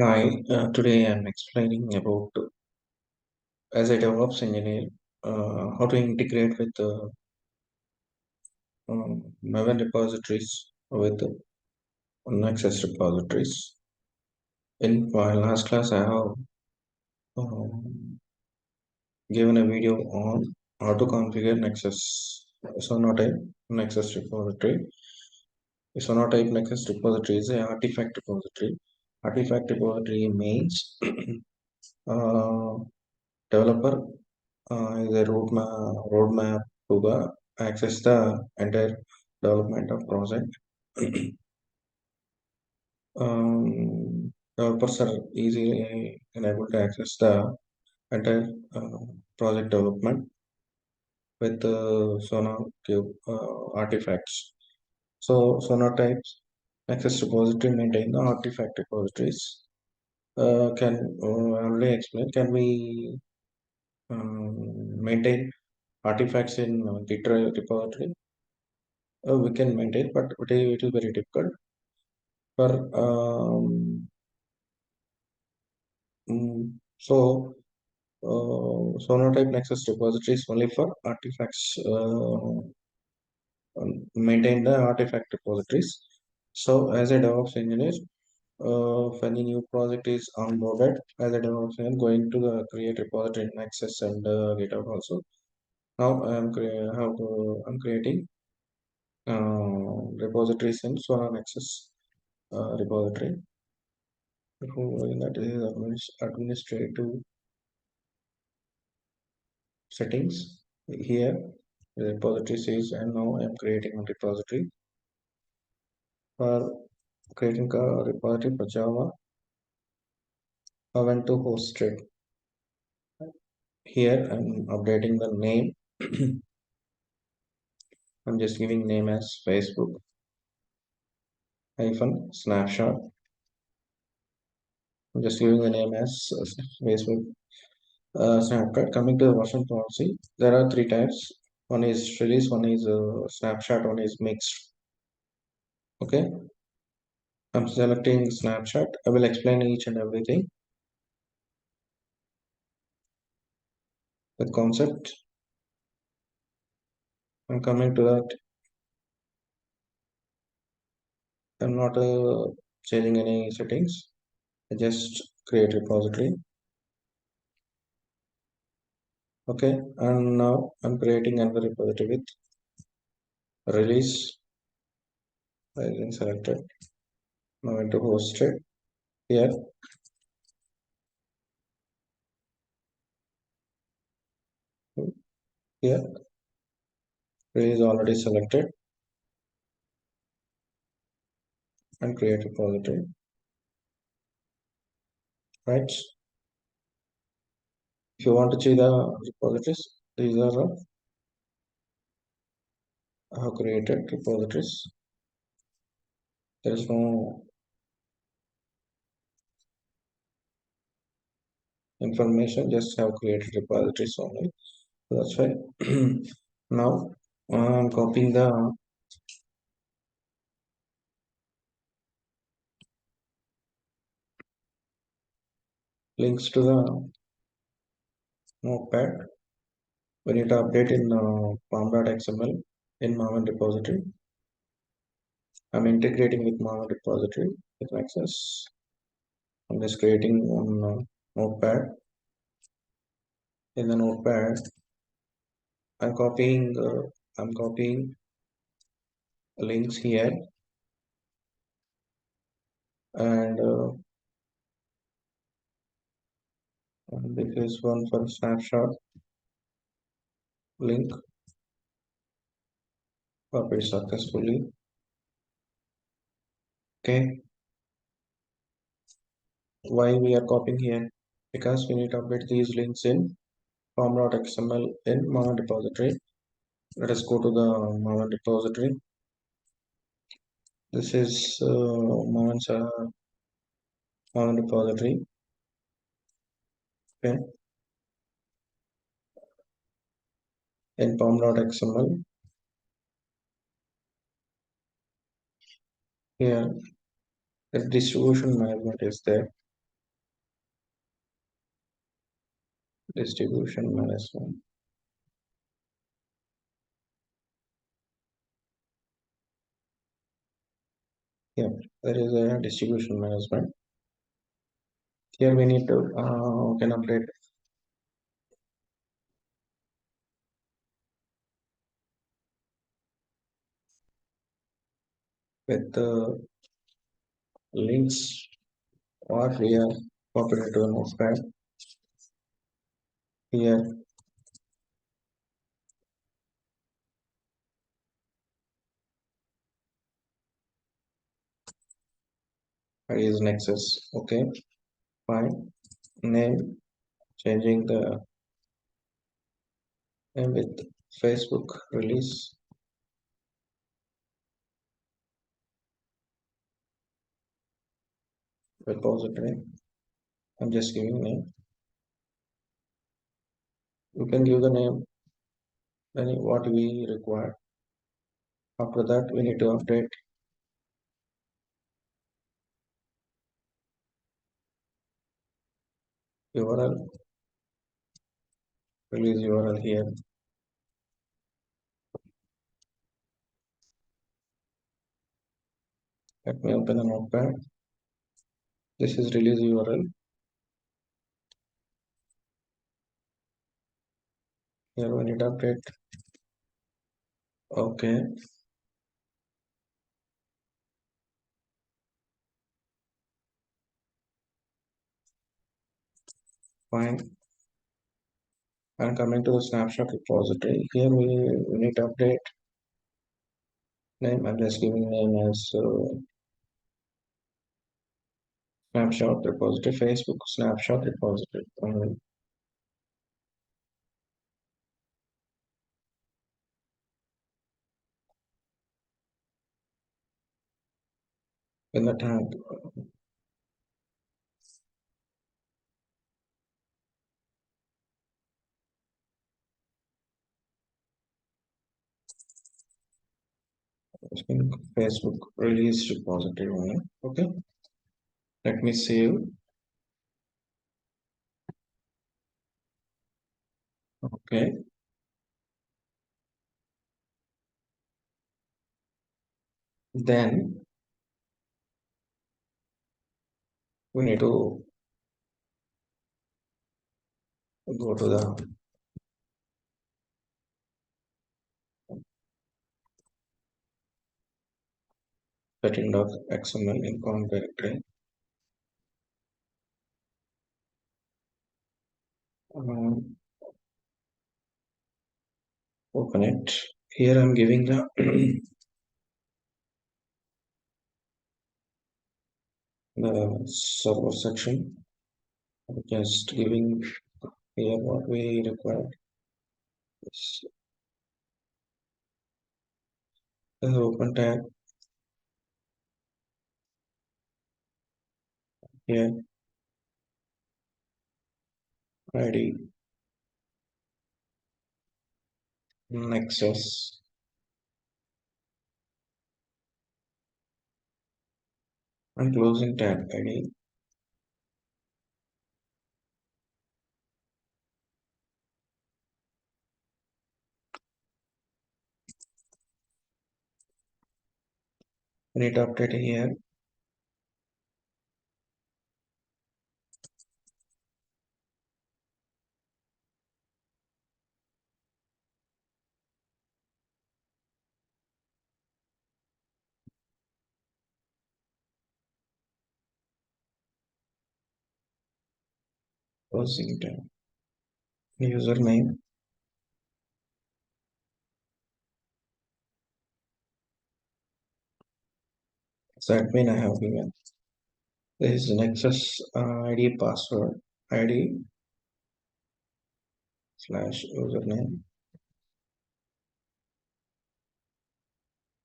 Hi, today I'm explaining about as a DevOps engineer how to integrate with Maven repositories with Nexus repositories. In my last class, I have um, given a video on how to configure Nexus Sonatype Nexus repository. The Sonatype Nexus repository is an artifact repository. Artifact repository means uh, developer is a roadmap to the access the entire development of project. Developers are easily able to access the entire project development with Sonatype artifacts. So Sonatypes access repository maintain the artifact repositories. Can already explain? Can we maintain artifacts in Git repository? We can maintain, but it is very difficult for so Sonatype Nexus repository is only for artifacts. Maintain the artifact repositories. So as a DevOps engineer, if any new project is onboarded, as a DevOps engineer, going to the create repository in Nexus and GitHub also. Now I'm creating repositories in Sona Nexus repository. That is administrative settings. Here the repository says, and now I am creating a repository for creating a repository for Java. I went to hosted. Here I'm updating the name. I'm just giving name as Facebook hyphen snapshot. I'm just giving the name as Facebook snapshot. Coming to the version policy, there are three types. One is release, one is snapshot, one is mixed. Okay, I'm selecting snapshot. I will explain each and everything. The concept. I'm coming to that. I'm not changing any settings. I just create repository. Okay, and now I'm creating another repository with release. I then selected. Now into hosted. Here, here, release already selected and create repository. Right. If you want to see the repositories, these are I have created repositories. There is no information, just have created repositories only. So that's why now I'm copying the links to the notepad. We need to update in pom.xml in Maven repository. I'm integrating with Maven repository with access. I'm just creating one notepad. In the notepad, I'm copying links here, and this is one for snapshot link copied successfully. Okay, why we are copying here? Because we need to update these links in pom.xml in Maven repository. Let us go to the Maven repository. This is Maven's Maven repository. Okay, in pom.xml. Here, the distribution management is there. distribution management. Yeah, there is a distribution management. Here we need to can update with the links or here copy it to a notepad. Here is nexus. Okay, fine. Name, changing the name with Facebook release repository. I'm just giving name. You can give the name then what we require. After that we need to update URL, release URL here. Let me open a notepad. This is release URL. Here we need to update. Okay, fine. And coming to the snapshot repository, here we need to update name. I'm just giving name as snapshot repository, Facebook snapshot repository. In the tag, Facebook release repository only. Okay, let me save. Okay, then we need to go to the setting.xml in com directory. Open it. Here I'm giving the the server section. Just giving here what we require. This is open tag here. ID nexus and closing tag ID. We need to update here. Closing tag. Username. So admin I have given. This is nexus ID password ID slash username.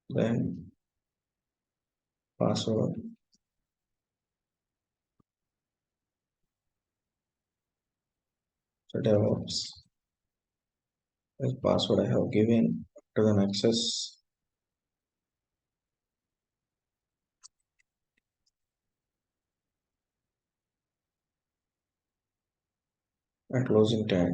Then password. So DevOps. This password I have given to the nexus. and closing tag.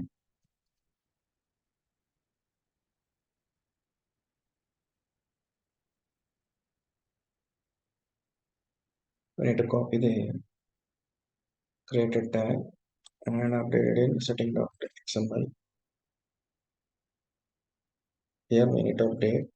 We need to copy the created tag and update it in setting.xml. Here we need to update.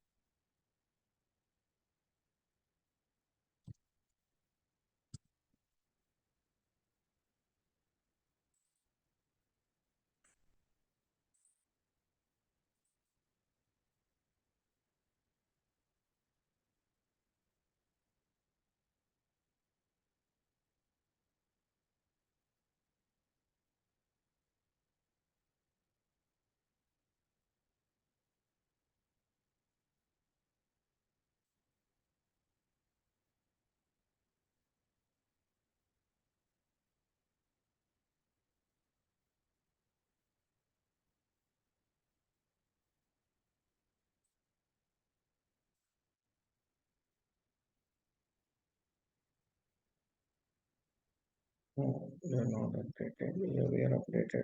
Oh, we are not updated. Here we are updated.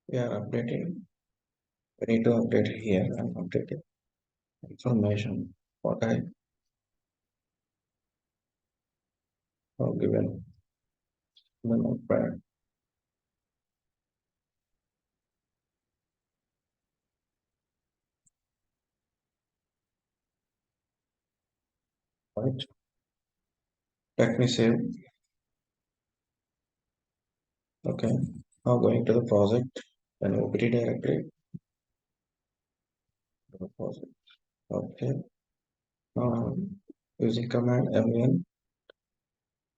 We are updating. We need to update here and update it. Information. What I have given the notepad. Right. Let me save. Okay. Now going to the project and OPT directory. The project. Okay. Now using command maven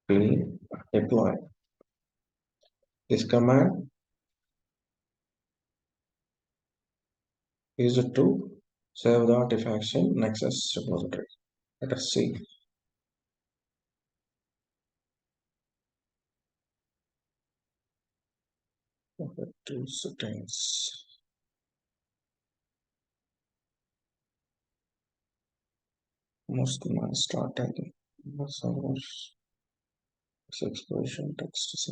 clean deploy. This command is to save the artifaction nexus repository. Let us see. Okay, to settings. Most command start tagging. Servers. Exploration text.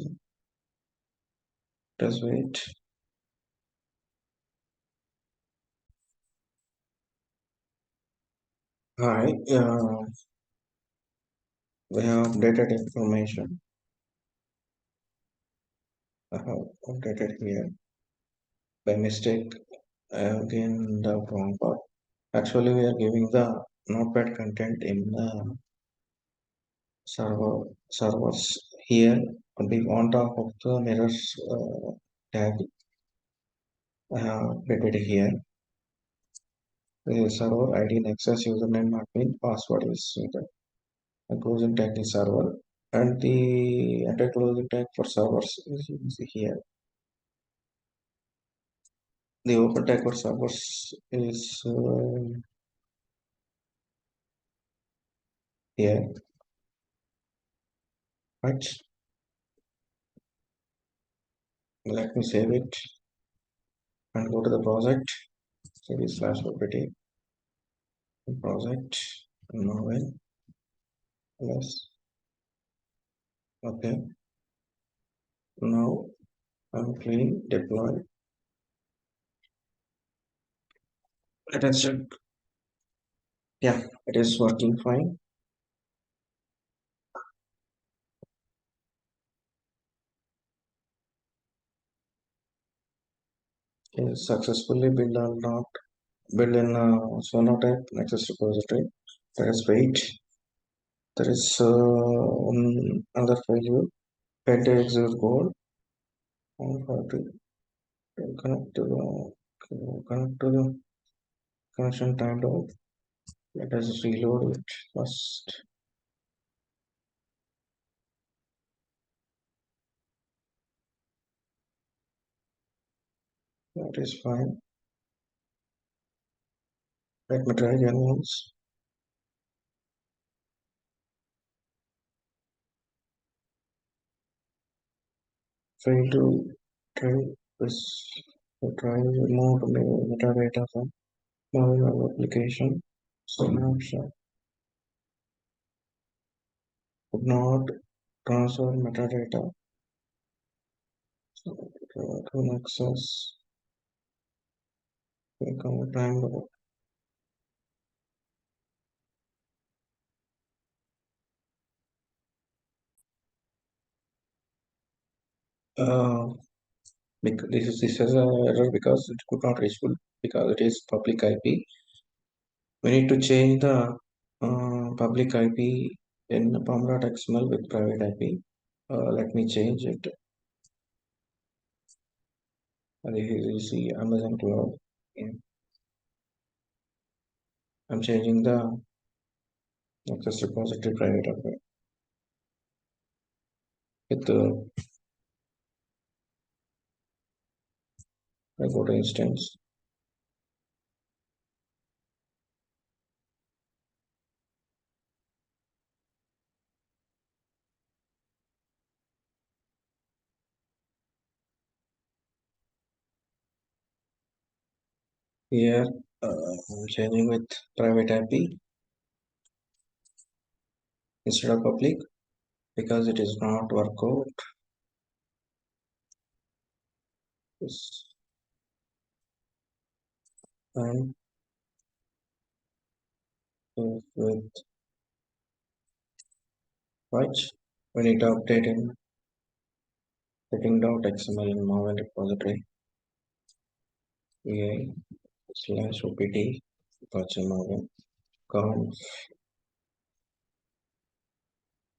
Just wait. Hi. We have updated information. I have updated here. By mistake, I have given the wrong part. Actually, we are giving the notepad content in the servers here. On top of the mirrors tag, I have updated here. The server ID, nexus, username, admin, password is the closing tag is server, and the anti-closing tag for servers is here. The open tag for servers is here, right? Let me save it and go to the project. Cd slash property project Maven. Yes. Okay. Now I'm clean deploy. Let us check. Yeah, it is working fine. It is successfully built or not built in Sonatype nexus repository. Let us wait. There is another failure. Head execute code. How to connect to the connection timeout. Let us reload it first. That is fine. Let me try again once. Try to try this. Try remove metadata from Maven application. Snapshot could not transfer metadata to nexus. Become time. Uh, this is a error because it could not reach full because it is public IP. We need to change the public IP in pom.xml with private IP. Let me change it. You see Amazon Cloud. Yeah. I'm changing the access repository private IP with the I go to instance. Here I'm changing with private IP instead of public because it is not work out. This and with which we need to update in setting.xml in Maven repository. vi slash opt Maven conf.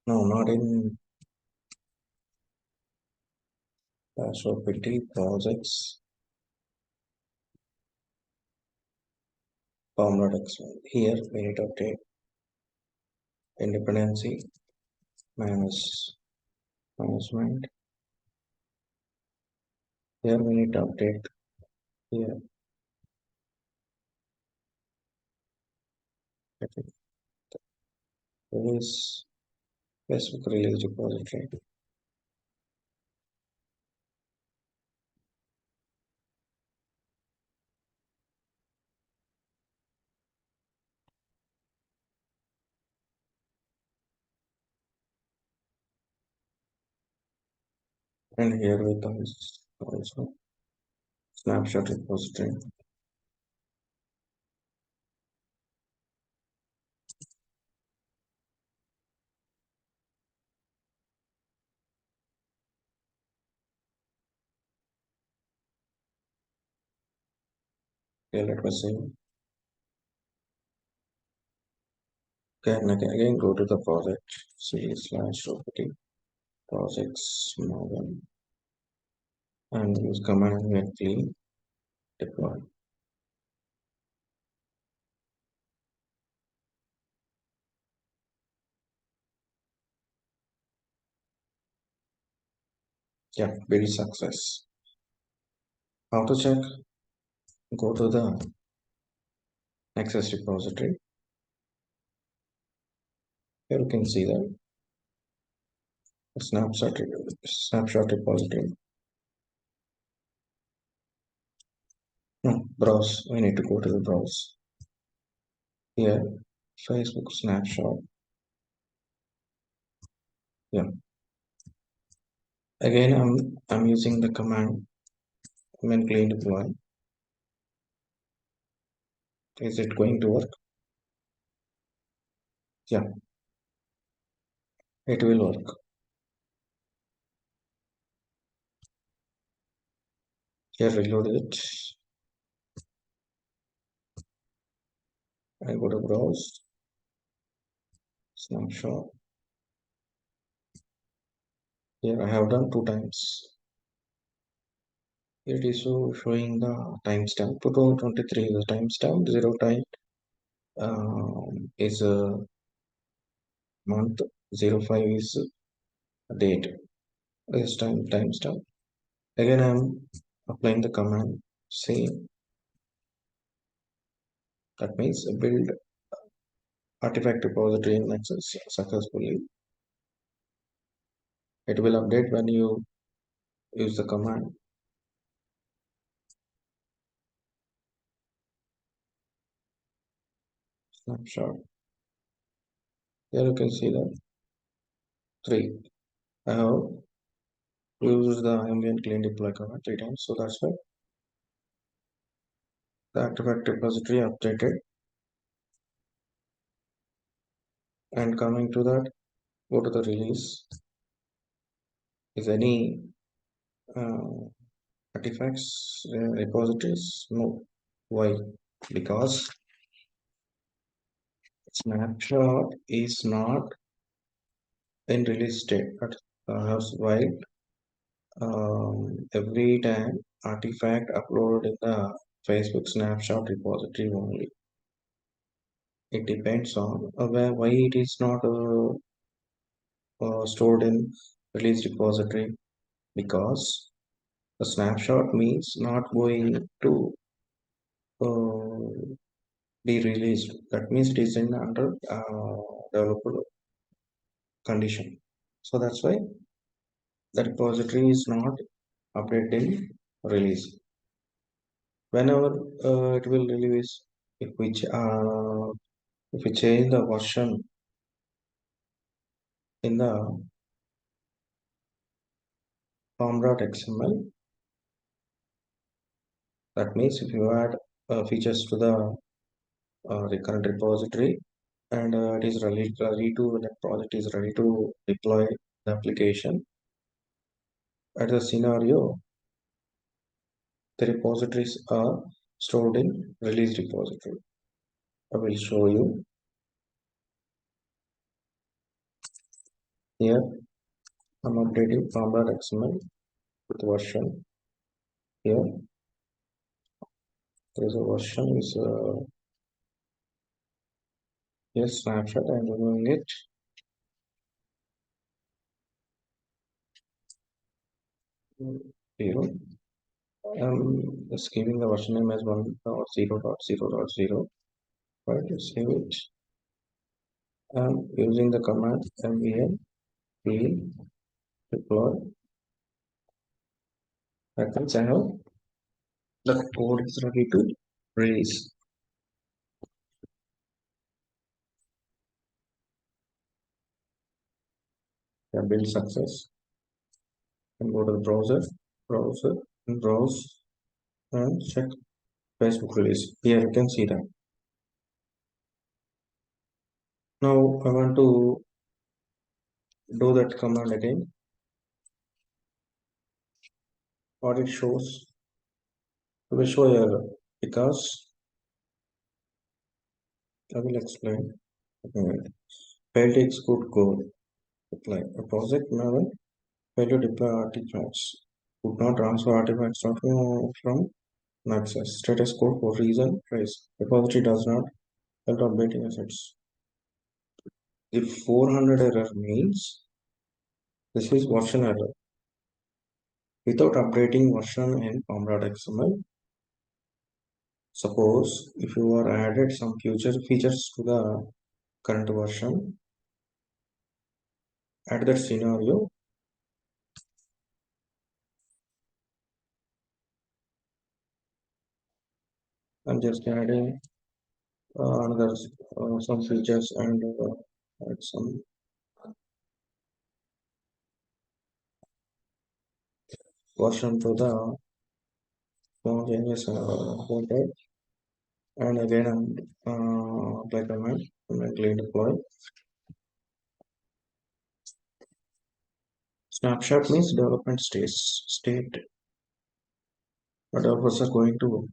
No, not in slash opt projects pom.xml. Here we need to update independency management. Here we need to update here. Release Facebook release repository. And here with us also snapshot repository. Okay, let me see. Okay, and again go to the project c slash opt projects Maven and use command and clean deploy. Yeah, build success. How to check? Go to the access repository. Here you can see the snapshot repository. No, browse. We need to go to the browse. Here, Facebook snapshot. Yeah. Again, I'm using the command when clean deploy. Is it going to work? Yeah, it will work. Here reload it. I go to browse snapshot. Here I have done 2 times. It is showing the timestamp. 2023 is the timestamp. 0 time is a month. 05 is a date. This timestamp. Again, I'm applying the command same. That means build artifact repository in Nexus successfully. It will update when you use the command snapshot. Here you can see that 3. I have used the ambient clean deploy command 3 times, so that's why the artifact repository updated. And coming to that, go to the release. Is any uh, artifacts repositories? No. Why? Because snapshot is not in release state. But why? Every time artifact uploaded in the Facebook snapshot repository only. It depends on why it is not stored in release repository, because the snapshot means not going to be released. That means it is in under developer condition. So that's why the repository is not updated in release. Whenever it will release, if we change the version in the pom.xml, that means if you add features to the recurrent repository, and it is ready to the project is ready to deploy the application at the scenario, the repositories are stored in release repository. I will show you here. I'm updating pom.xml with version. Here there is a version is yes, snapshot. I'm removing it. Zero. I'm just giving the version name as 1.0.0.0. Right, save it. I'm using the command mvn clean deploy. That means I have the code is ready to release. Build success, and go to the browser, and browse and check Facebook release. Here you can see that. Now I want to do that command again. What it shows, it will show error because I will explain. Failed to execute code. Apply a project Maven failed to deploy artifacts. Could not transfer artifacts from nexus. Status code for reason trace. Repository does not help updating assets. If 400 error means this is version error. Without updating version in pom.xml, suppose if you are added some future features to the current version, at that scenario, I'm just adding another some features and add some version to the small changes wanted, and again I'm apply command and clean deploy. Snapshot means development state. What developers are going to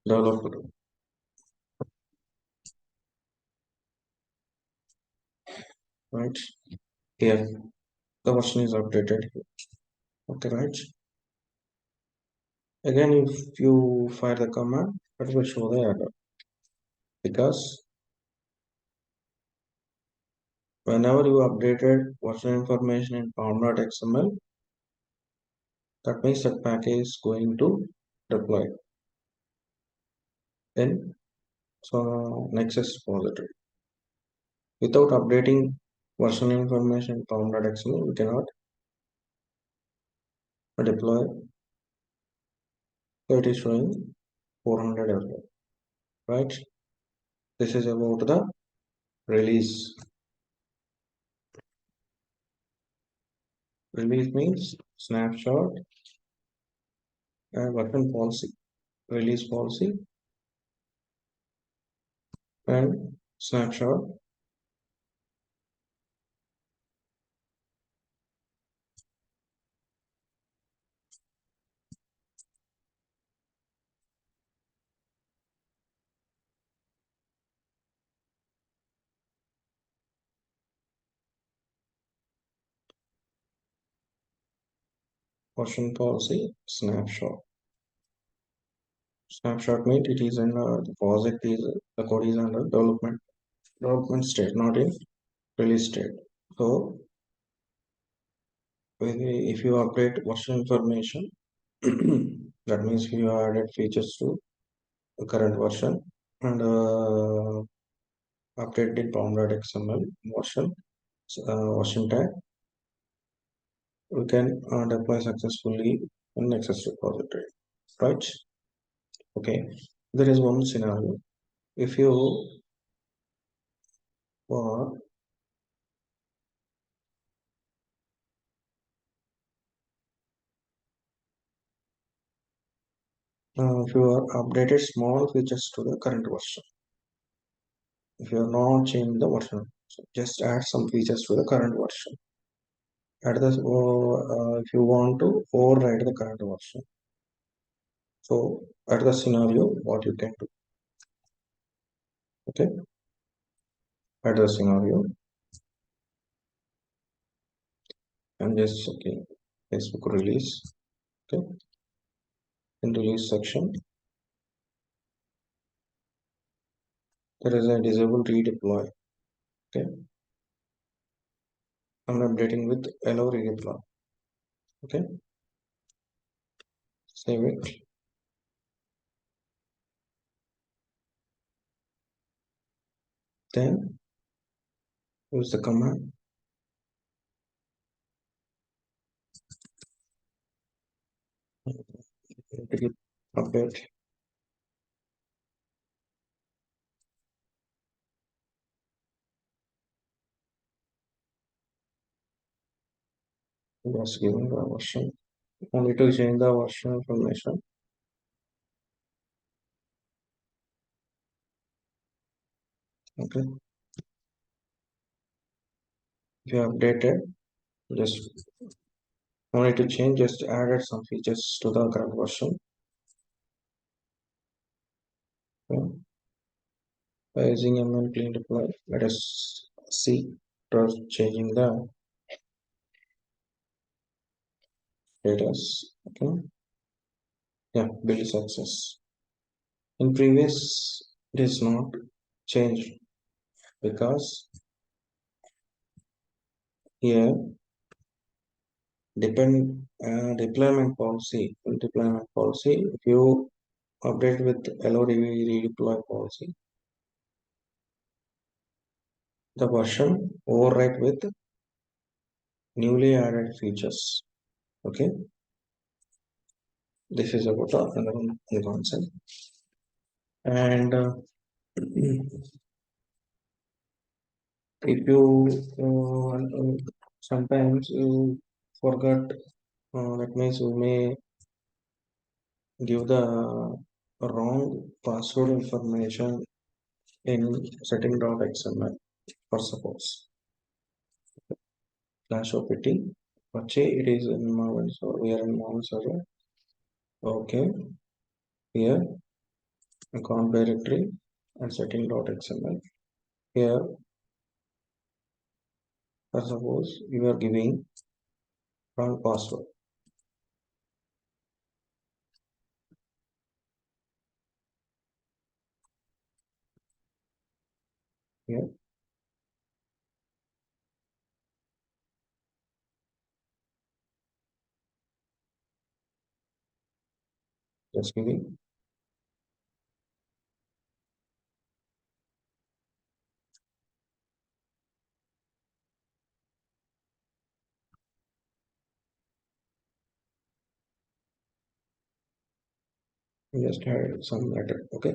develop. Right here, the version is updated. Okay, right. Again, if you fire the command, it will show the error because whenever you updated version information in pom.xml, that means that package is going to deploy in nexus repository. Without updating version information in pom.xml, we cannot deploy. So it is showing 400 error, right? This is about the release. Release means snapshot and version policy. Release policy and snapshot. Version policy snapshot. Snapshot means it is in the project is the code is under development state, not in release state. So if you update version information, that means you added features to the current version and updated pom.xml version tag, we can deploy successfully in Nexus repository, right? Okay, there is one scenario. If you are if you are updated small features to the current version, if you are not changing the version, so just add some features to the current version. If you want to override the current version, so at the scenario, what you can do? Okay, at the scenario, and just okay, Facebook release. Okay, in release section, there is a disable redeploy. Okay, I'm updating with allow redeploy. Okay, save it. Then use the command update. Just giving the version. Only to change the version information. Okay, if you updated, just only to change, just added some features to the current version. Okay. By using ML clean deploy, let us see after changing the status. Okay, yeah, build success. In previous, it is not changed because here deployment policy, if you update with allow redeploy policy, the version overwrite with newly added features. Okay, this is about another concept. And if you sometimes you forgot, that means you may give the wrong password information in setting.xml. For suppose slash opt Pache, it is in Maven, so we are in Maven server. Okay, here account directory and setting.xml. Here, for suppose you are giving wrong password. Here, just giving Just had some letter. Okay,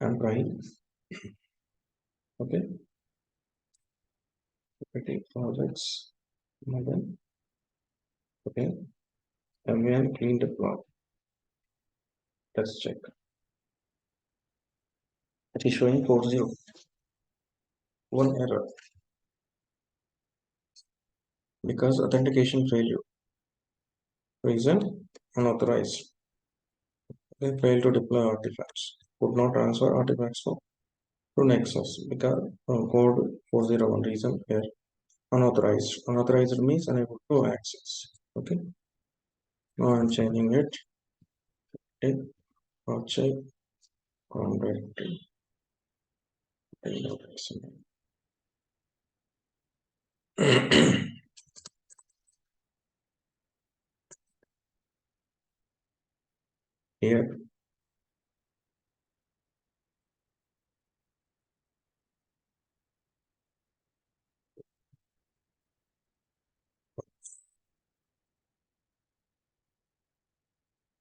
I'm trying. Okay, repeating projects. Maven. Okay, Maven clean the blob. Let's check. It is showing 40. One error because authentication failure. Reason unauthorized. They failed to deploy artifacts. Could not transfer artifacts to Nexus because code 401 reason here unauthorized. Unauthorized means unable to access. Okay. Now I'm changing it. Take check directory. Here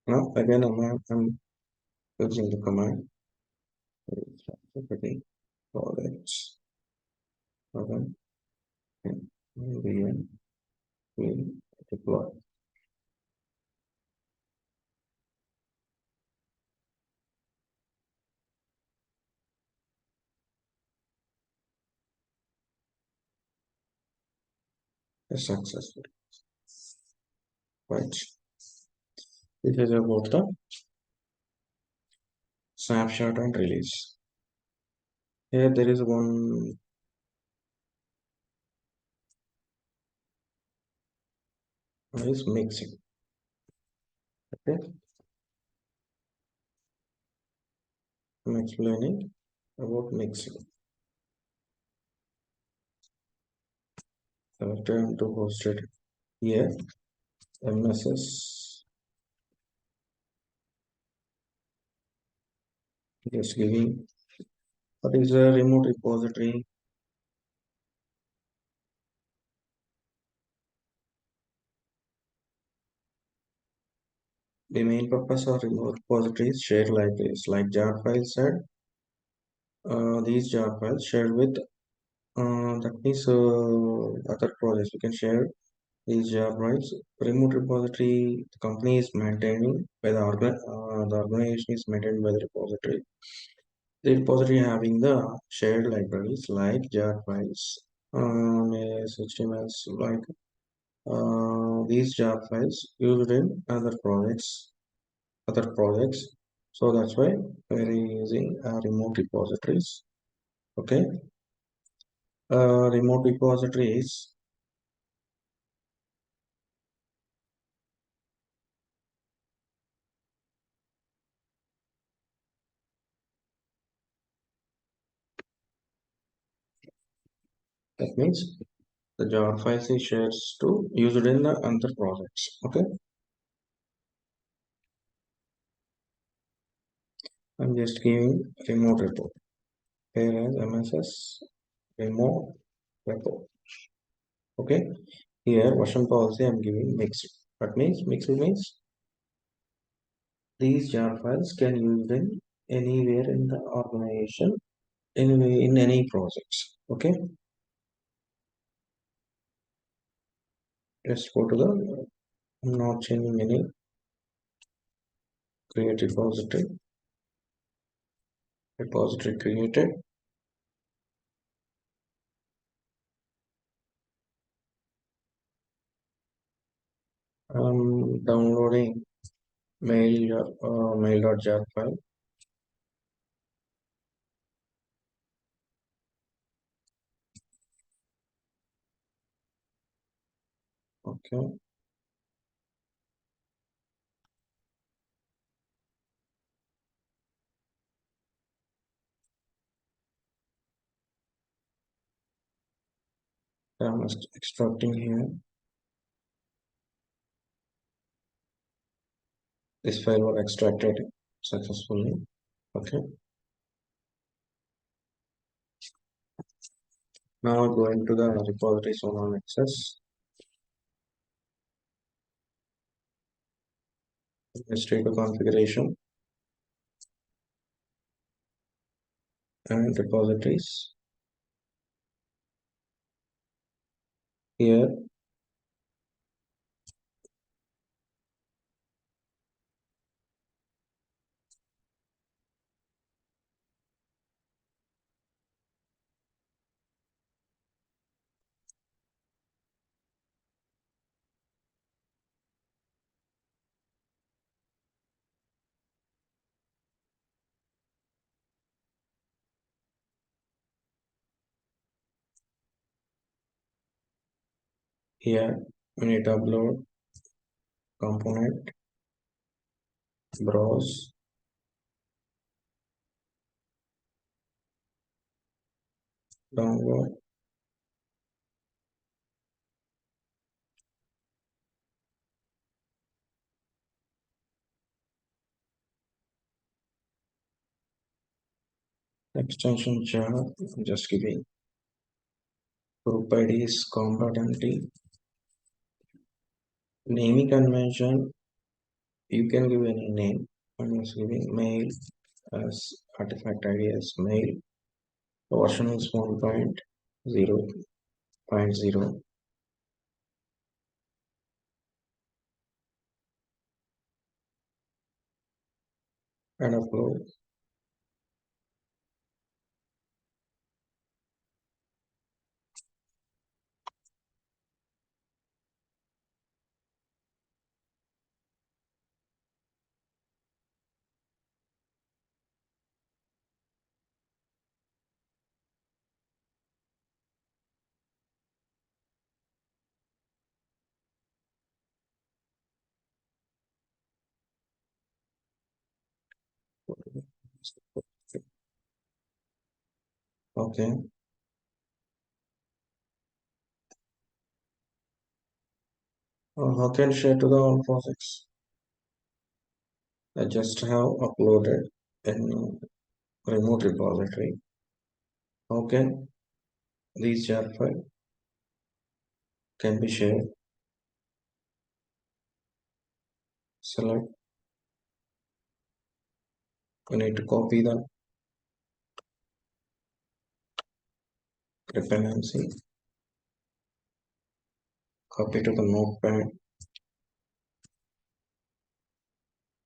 now again I'm using the command. Repeating products. Okay. And we deploy successful. Right. This is about the snapshot and release. Here there is one is mixing. Okay, I'm explaining about mixing. Turn to hosted here. MSS just giving what is a remote repository. The main purpose of remote repositories share libraries like jar files said. These jar files shared with that means other projects. We can share these jar files. Remote repository the company is maintaining by the organization is maintained by the repository. The repository having the shared libraries like jar files, HTMLs like these jar files used in other projects. So that's why we're using remote repositories. Okay, remote repositories. That means the jar files is shares to used in the other projects. Okay, I'm just giving remote repo. Here is MSS remote repo. Okay, here version policy I'm giving mixed. That means mixed means these jar files can use in anywhere in the organization, anyway in any projects. Okay, let's go to the. I'm not changing any create repository created. I'm downloading mail.jar file. Okay, I'm extracting here. This file was extracted successfully. Okay, now going to the repository on access. administrator configuration and repositories. Here, here we need to upload component, browse, download, extension jar, just giving group ID is competency. Naming convention, you can give any name. I'm just giving mail as artifact ID as mail. Version is 1.0.0 and upload. Okay. How can share to the all projects? I just have uploaded in remote repository. How can these jar file can be shared? Select. We need to copy the dependency. Copy to the notepad.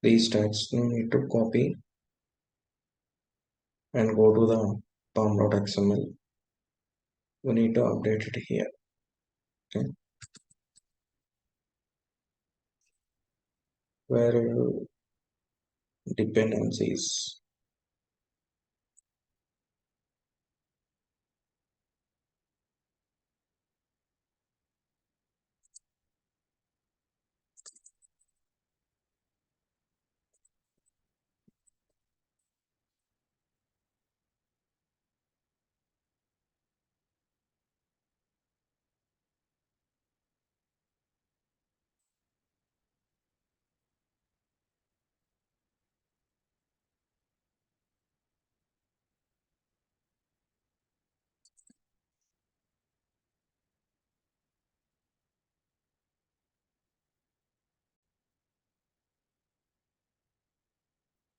These tags you need to copy and go to the pom.xml. We need to update it here. Okay. Where dependencies.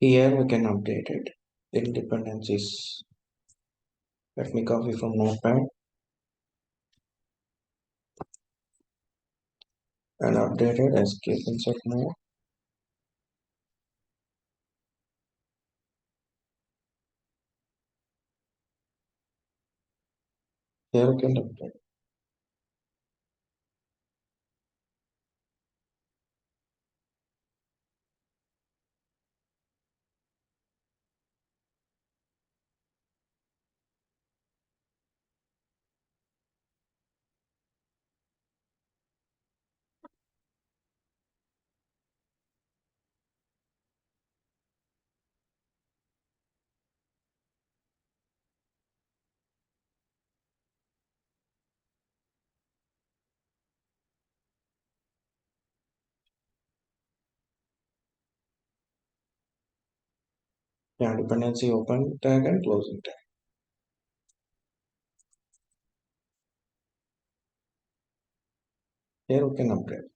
Here we can update it in dependencies. Let me copy from notepad and update it as keep insert more. Here we can update. Yeah, dependency open tag and closing tag. Here we can update.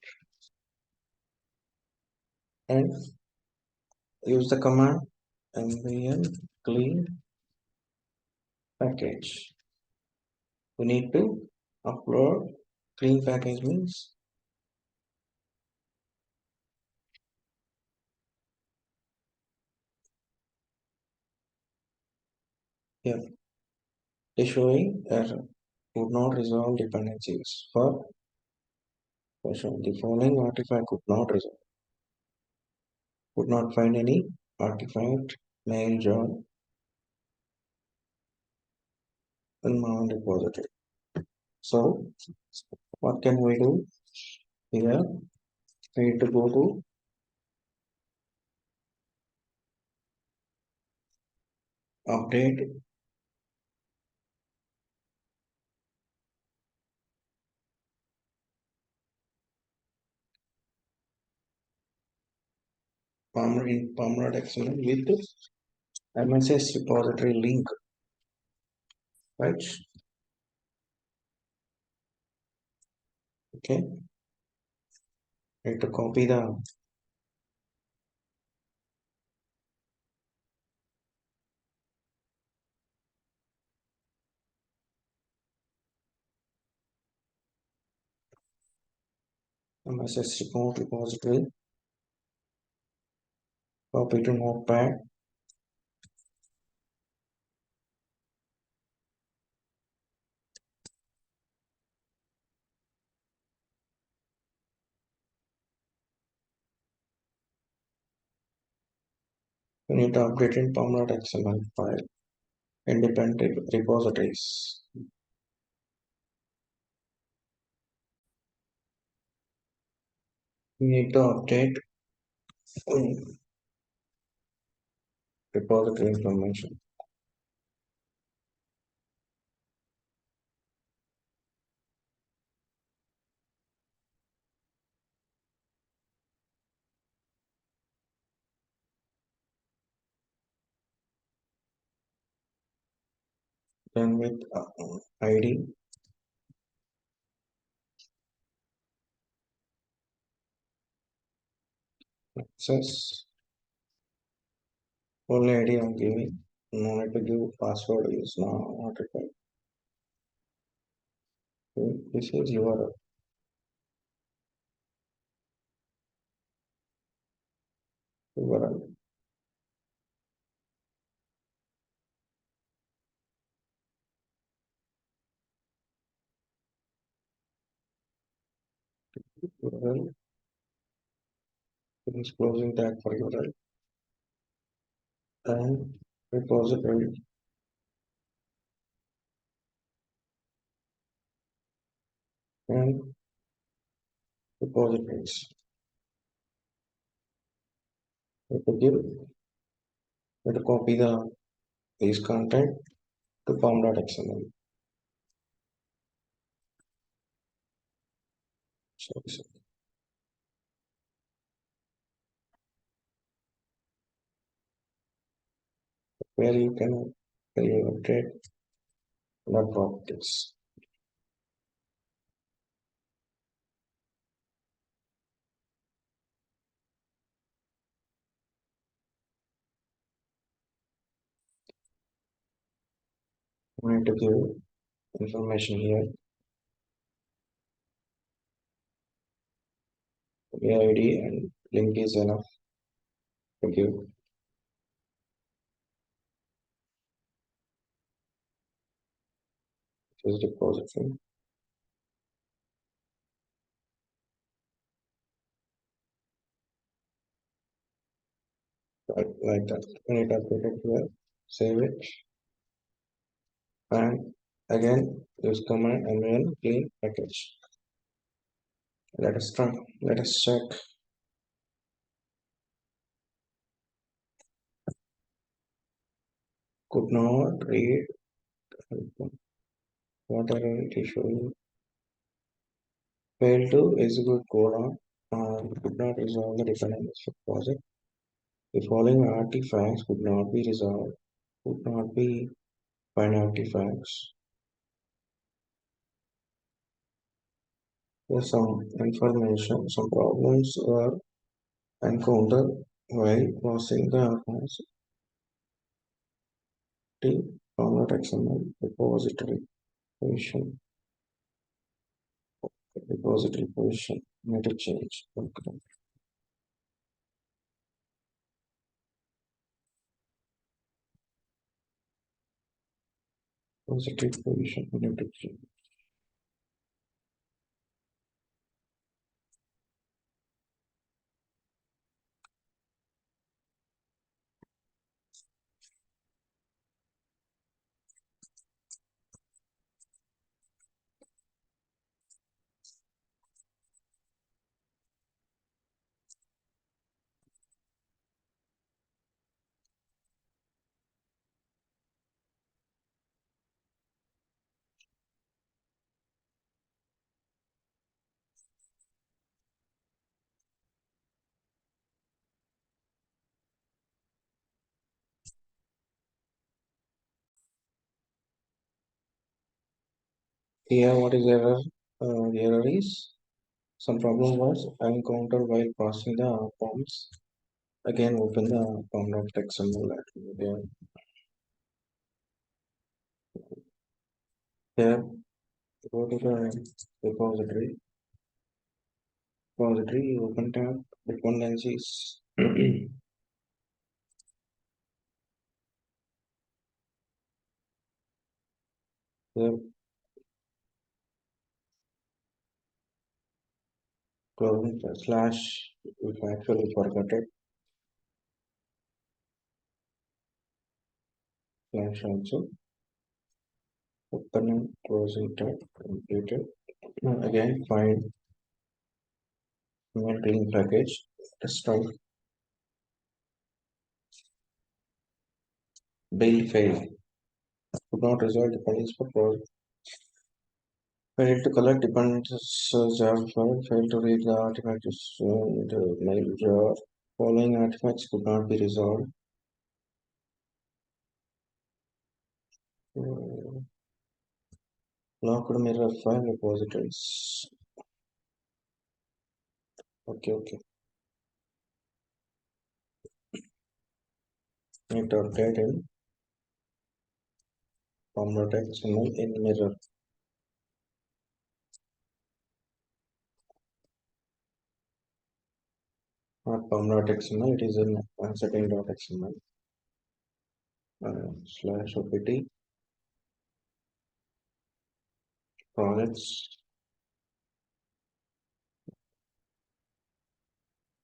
and use the command nvn clean package. We need to upload clean package means here is showing error could not resolve dependencies for version. The following artifact could not find any artifact mail job in Maven repository. So what can we do here? We need to go to update pom.xml with MSS repository link, right? Okay, need to copy the MSS repository, copy to notepad, we need to update in pom.xml file, independent repositories. We need to update repository information. Then with ID, access, only ID I'm giving. No need to give password is not required. Okay, this is your URL. URL is closing tag for URL and repository and repositories. We have to give, we have to copy these content to pom.xml. So where you can update the properties. We need to give information here. The ID and link is enough to give. This repository. Like that. We need to update it here. Save it. And again use command nvn clean package. Let us try. Let us check. Could not read what error it is showing. Failed to execute code on could not resolve the dependency of project. The following artifacts could not be resolved. Could not be find artifacts. There's some information, some problems were encounter while processing the pom.xml repository position. Repository position. Need to change. Okay. Repository position. Need to change. Here, what is error? Error is some problem was encountered while processing the prompts. Again, open the pom.xml. Again, here, go to the repository. Repository, open tab, dependencies. Here, closing slash, if I actually forgot it, slash also. Opening, closing tab, completed. Again, find maintaining package, desktop, build fail. Could not resolve dependence for project. Failed to collect dependence jar file, failed to read the artifacts in the mail jar. Following artifacts could not be resolved. Uh, Locked mirror file repositories. Okay. Need to update in pom.xml in mirror. Not pom.xml, it is in setting.xml. Slash opt projects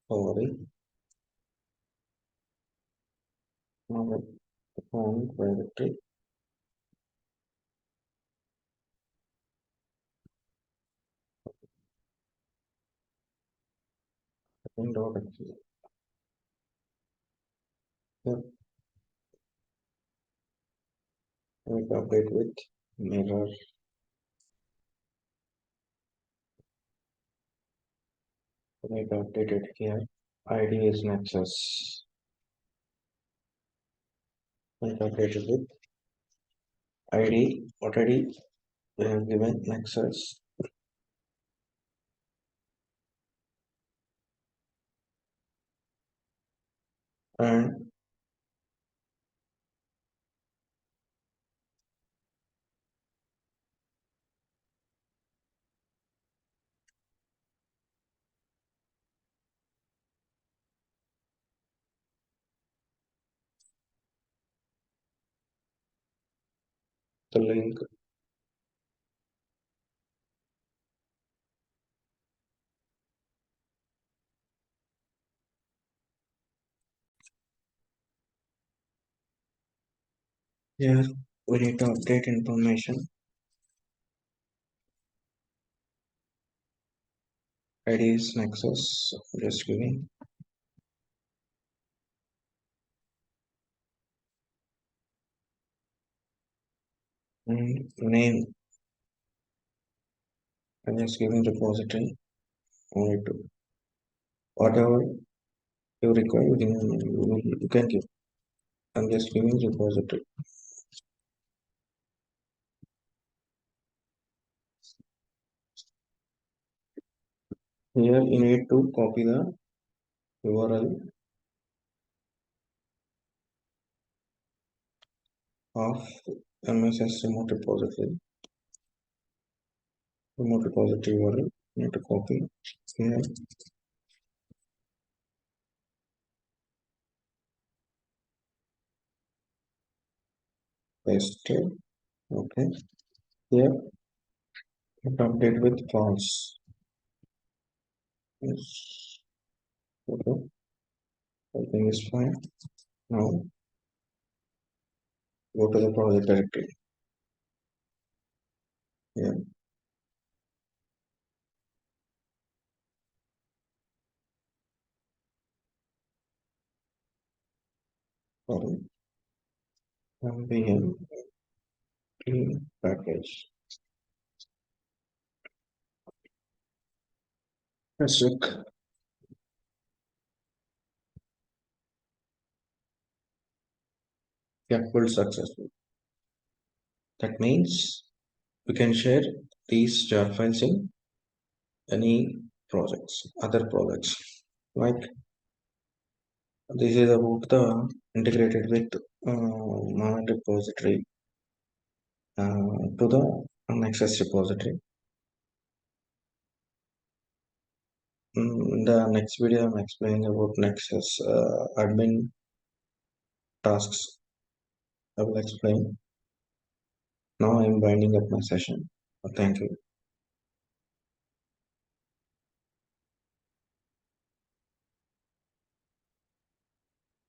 summary. Now home directory. Setting.xml. Here, we update with mirror. Make updated here. ID is nexus. Make updated with ID. What ID? We have given nexus and the link. Here we need to update information. ID is nexus. Just giving name. I'm just giving repository. Only to whatever you require, you can give. I'm just giving repository. Here you need to copy the URL of MSS remote repository URL. Need to copy here, paste it. Okay. Here, hit update with false. Yes. Okay. Everything is fine. Now go to the project directory. Here, sorry, npm clean package. Let's check. Yeah, full successful. That means we can share these jar files in any projects, other projects. Like this is about the integrated with Maven repository to the nexus repository. In the next video, I'm explaining about nexus admin tasks. I will explain. Now I'm winding up my session. Thank you.